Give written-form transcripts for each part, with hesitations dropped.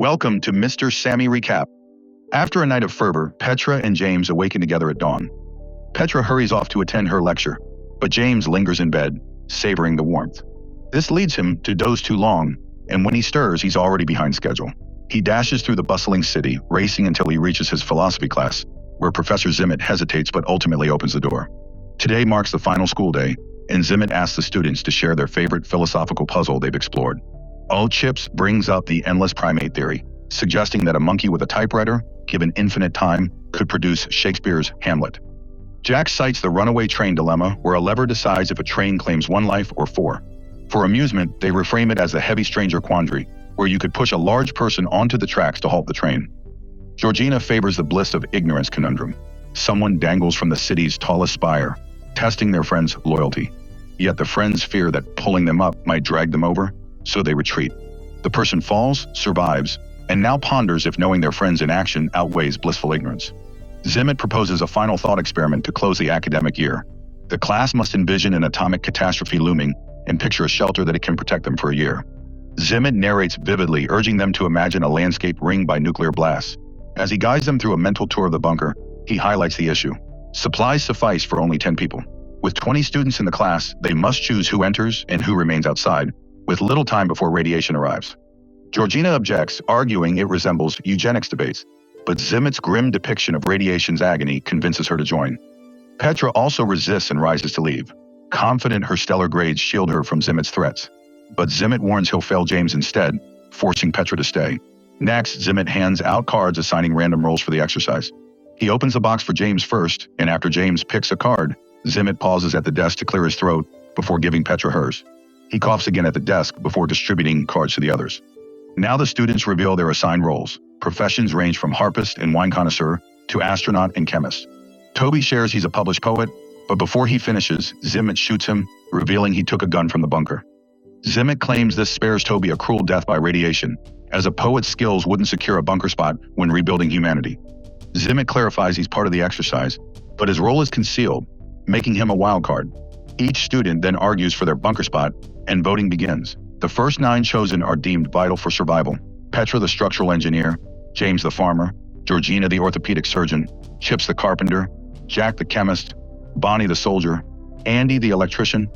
Welcome to Mr. Sami Recap. After a night of fervor, Petra and James awaken together at dawn. Petra hurries off to attend her lecture, but James lingers in bed, savoring the warmth. This leads him to doze too long, and when he stirs, he's already behind schedule. He dashes through the bustling city, racing until he reaches his philosophy class, where Professor Zimmet hesitates but ultimately opens the door. Today marks the final school day, and Zimmet asks the students to share their favorite philosophical puzzle they've explored. Chips brings up the endless primate theory, suggesting that a monkey with a typewriter, given infinite time, could produce Shakespeare's Hamlet. Jack cites the runaway train dilemma, where a lever decides if a train claims one life or four. For amusement, they reframe it as the heavy stranger quandary, where you could push a large person onto the tracks to halt the train. Georgina favors the bliss of ignorance conundrum. Someone dangles from the city's tallest spire, testing their friend's loyalty. Yet the friends fear that pulling them up might drag them over, so they retreat. The person falls, survives, and now ponders if knowing their friends in action outweighs blissful ignorance. Zimmet proposes a final thought experiment to close the academic year. The class must envision an atomic catastrophe looming and picture a shelter that it can protect them for a year. Zimmet narrates vividly, urging them to imagine a landscape ringed by nuclear blasts. As he guides them through a mental tour of the bunker, he highlights the issue. Supplies suffice for only 10 people. With 20 students in the class, they must choose who enters and who remains outside, with little time before radiation arrives. Georgina objects, arguing it resembles eugenics debates, but Zimmet's grim depiction of radiation's agony convinces her to join. Petra also resists and rises to leave, confident her stellar grades shield her from Zimmet's threats. But Zimmet warns he'll fail James instead, forcing Petra to stay. Next, Zimmet hands out cards assigning random roles for the exercise. He opens the box for James first, and after James picks a card, Zimmet pauses at the desk to clear his throat before giving Petra hers. He coughs again at the desk before distributing cards to the others. Now the students reveal their assigned roles. Professions range from harpist and wine connoisseur to astronaut and chemist. Toby shares he's a published poet, but before he finishes, Zimmet shoots him, revealing he took a gun from the bunker. Zimmet claims this spares Toby a cruel death by radiation, as a poet's skills wouldn't secure a bunker spot when rebuilding humanity. Zimmet clarifies he's part of the exercise, but his role is concealed, making him a wild card. Each student then argues for their bunker spot, and voting begins. The first 9 chosen are deemed vital for survival. Petra the structural engineer, James the farmer, Georgina the orthopedic surgeon, Chips the carpenter, Jack the chemist, Bonnie the soldier, Andy the electrician,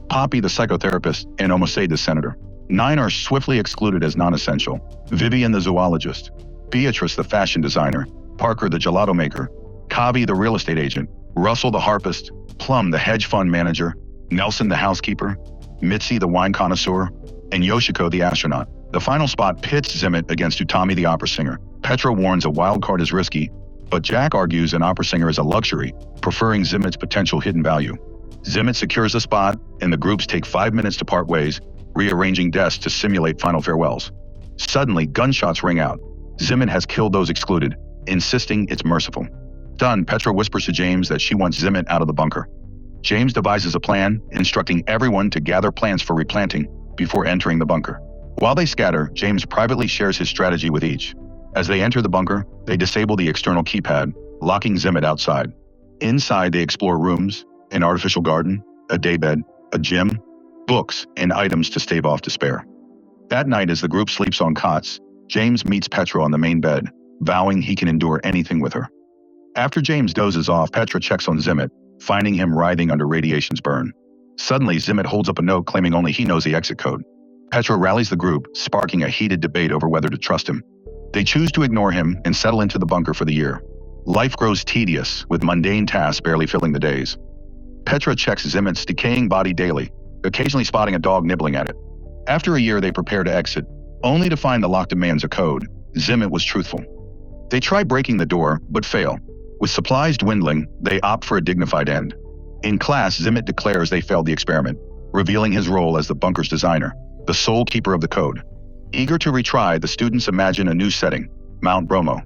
Poppy the psychotherapist, and Olaidé the senator. 9 are swiftly excluded as non-essential. Vivian the zoologist, Beatrice the fashion designer, Parker the gelato maker, Kavi the real estate agent, Russell the harpist, Plum the hedge fund manager, Nelson the housekeeper, Mitzi the wine connoisseur, and Yoshiko the astronaut. The final spot pits Zimmet against Utami the opera singer. Petra warns a wild card is risky, but Jack argues an opera singer is a luxury, preferring Zimmet's potential hidden value. Zimmet secures the spot, and the groups take 5 minutes to part ways, rearranging desks to simulate final farewells. Suddenly, gunshots ring out. Zimmet has killed those excluded, insisting it's merciful. Done, Petra whispers to James that she wants Zimmet out of the bunker. James devises a plan, instructing everyone to gather plants for replanting before entering the bunker. While they scatter, James privately shares his strategy with each. As they enter the bunker, they disable the external keypad, locking Zimmet outside. Inside, they explore rooms, an artificial garden, a daybed, a gym, books, and items to stave off despair. That night, as the group sleeps on cots, James meets Petra on the main bed, vowing he can endure anything with her. After James dozes off, Petra checks on Zimmet, finding him writhing under radiation's burn. Suddenly, Zimmet holds up a note claiming only he knows the exit code. Petra rallies the group, sparking a heated debate over whether to trust him. They choose to ignore him and settle into the bunker for the year. Life grows tedious, with mundane tasks barely filling the days. Petra checks Zimmet's decaying body daily, occasionally spotting a dog nibbling at it. After a year, they prepare to exit, only to find the lock demands a code. Zimmet was truthful. They try breaking the door, but fail. With supplies dwindling, they opt for a dignified end. In class, Zimmet declares they failed the experiment, revealing his role as the bunker's designer, the sole keeper of the code. Eager to retry, the students imagine a new setting, Mount Bromo.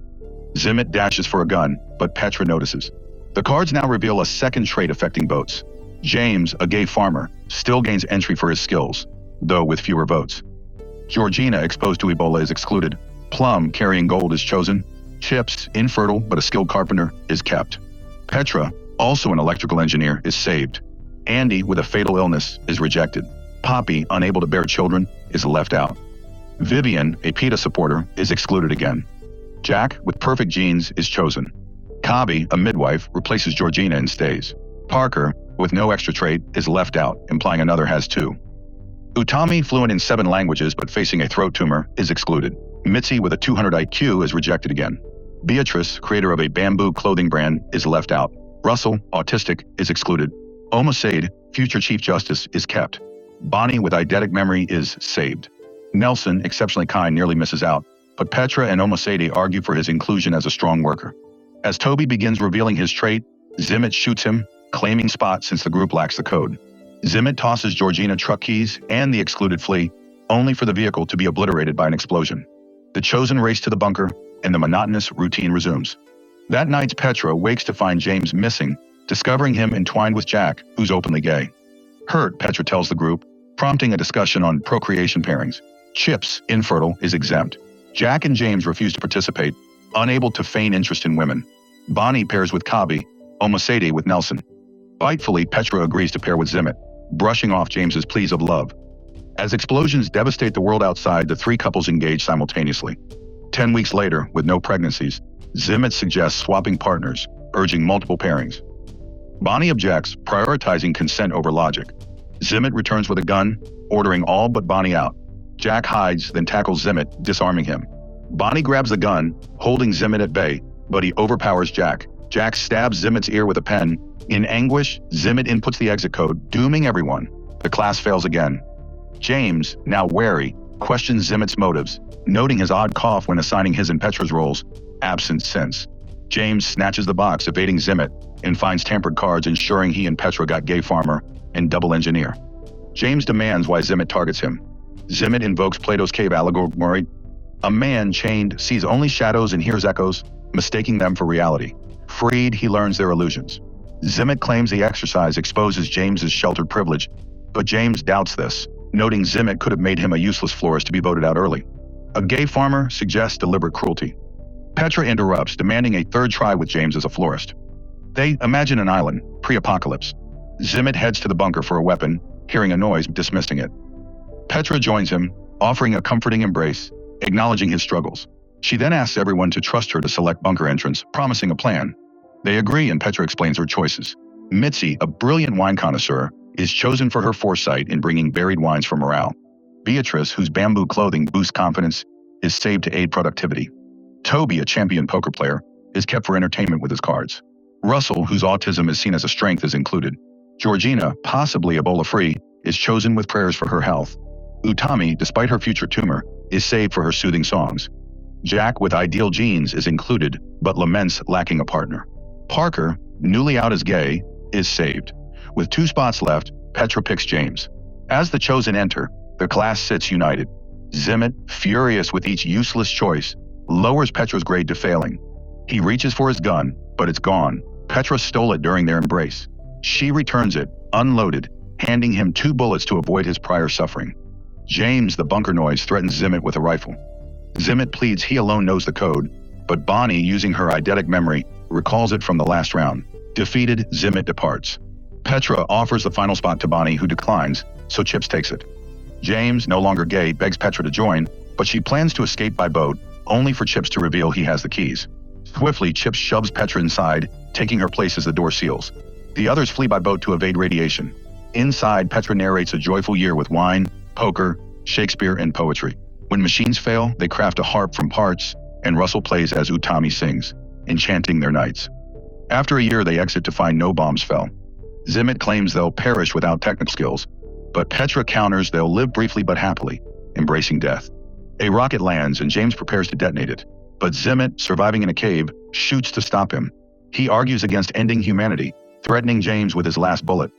Zimmet dashes for a gun, but Petra notices. The cards now reveal a second trait affecting votes. James, a gay farmer, still gains entry for his skills, though with fewer votes. Georgina, exposed to Ebola, is excluded. Plum, carrying gold, is chosen. Chips, infertile but a skilled carpenter, is kept. Petra, also an electrical engineer, is saved. Andy, with a fatal illness, is rejected. Poppy, unable to bear children, is left out. Vivian, a PETA supporter, is excluded again. Jack, with perfect genes, is chosen. Kabi, a midwife, replaces Georgina and stays. Parker, with no extra trait, is left out, implying another has two. Utami, fluent in 7 languages but facing a throat tumor, is excluded. Mitzi, with a 200 IQ, is rejected again. Beatrice, creator of a bamboo clothing brand, is left out. Russell, autistic, is excluded. Olaidé, future Chief Justice, is kept. Bonnie, with eidetic memory, is saved. Nelson, exceptionally kind, nearly misses out, but Petra and Olaidé argue for his inclusion as a strong worker. As Toby begins revealing his trait, Zimmit shoots him, claiming spot since the group lacks the code. Zimmit tosses Georgina truck keys and the excluded flee, only for the vehicle to be obliterated by an explosion. The chosen race to the bunker, and the monotonous routine resumes. That night, Petra wakes to find James missing, discovering him entwined with Jack, who's openly gay. Hurt, Petra tells the group, prompting a discussion on procreation pairings. Chips, infertile, is exempt. Jack and James refuse to participate, unable to feign interest in women. Bonnie pairs with Kabi, Olaidé with Nelson. Spitefully, Petra agrees to pair with Zimmit, brushing off James's pleas of love. As explosions devastate the world outside, the 3 couples engage simultaneously. 10 weeks later, with no pregnancies, Zimmit suggests swapping partners, urging multiple pairings. Bonnie objects, prioritizing consent over logic. Zimmit returns with a gun, ordering all but Bonnie out. Jack hides, then tackles Zimmit, disarming him. Bonnie grabs the gun, holding Zimmit at bay, but he overpowers Jack. Jack stabs Zimmit's ear with a pen. In anguish, Zimmit inputs the exit code, dooming everyone. The class fails again. James, now wary, questions Zimmit's motives, noting his odd cough when assigning his and Petra's roles, absent since. James snatches the box, evading Zimmit, and finds tampered cards, ensuring he and Petra got gay farmer and double engineer. James demands why Zimmit targets him. Zimmit invokes Plato's cave allegory. A man chained sees only shadows and hears echoes, mistaking them for reality. Freed, he learns their illusions. Zimmit claims the exercise exposes James's sheltered privilege, but James doubts this, noting Zimmit could have made him a useless florist to be voted out early. A gay farmer suggests deliberate cruelty. Petra interrupts, demanding a third try with James as a florist. They imagine an island, pre-apocalypse. Zimmit heads to the bunker for a weapon, hearing a noise, dismissing it. Petra joins him, offering a comforting embrace, acknowledging his struggles. She then asks everyone to trust her to select bunker entrance, promising a plan. They agree, and Petra explains her choices. Mitzi, a brilliant wine connoisseur, is chosen for her foresight in bringing varied wines for morale. Beatrice, whose bamboo clothing boosts confidence, is saved to aid productivity. Toby, a champion poker player, is kept for entertainment with his cards. Russell, whose autism is seen as a strength, is included. Georgina, possibly Ebola-free, is chosen with prayers for her health. Utami, despite her future tumor, is saved for her soothing songs. Jack, with ideal genes, is included, but laments lacking a partner. Parker, newly out as gay, is saved. With 2 spots left, Petra picks James. As the chosen enter, the class sits united. Zimmit, furious with each useless choice, lowers Petra's grade to failing. He reaches for his gun, but it's gone. Petra stole it during their embrace. She returns it, unloaded, handing him 2 bullets to avoid his prior suffering. James, the bunker noise, threatens Zimmit with a rifle. Zimmit pleads he alone knows the code, but Bonnie, using her eidetic memory, recalls it from the last round. Defeated, Zimmit departs. Petra offers the final spot to Bonnie, who declines, so Chips takes it. James, no longer gay, begs Petra to join, but she plans to escape by boat, only for Chips to reveal he has the keys. Swiftly, Chips shoves Petra inside, taking her place as the door seals. The others flee by boat to evade radiation. Inside, Petra narrates a joyful year with wine, poker, Shakespeare, and poetry. When machines fail, they craft a harp from parts, and Russell plays as Utami sings, enchanting their nights. After a year, they exit to find no bombs fell. Zimmit claims they'll perish without technical skills, but Petra counters they'll live briefly but happily, embracing death. A rocket lands and James prepares to detonate it, but Zimmit, surviving in a cave, shoots to stop him. He argues against ending humanity, threatening James with his last bullet.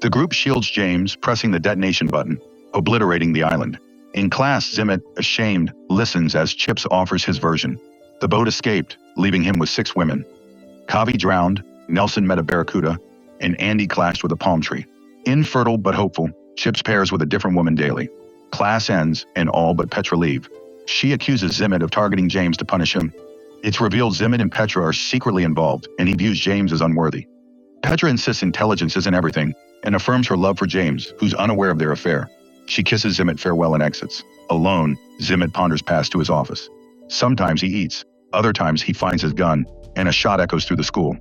The group shields James, pressing the detonation button, obliterating the island. In class, Zimmit, ashamed, listens as Chips offers his version. The boat escaped, leaving him with 6 women. Kavi drowned, Nelson met a barracuda, and Andy clashed with a palm tree. Infertile but hopeful, Chips pairs with a different woman daily. Class ends, and all but Petra leave. She accuses Zimmit of targeting James to punish him. It's revealed Zimmit and Petra are secretly involved, and he views James as unworthy. Petra insists intelligence isn't everything, and affirms her love for James, who's unaware of their affair. She kisses Zimmett farewell and exits. Alone, Zimmett ponders past to his office. Sometimes he eats, other times he finds his gun, and a shot echoes through the school.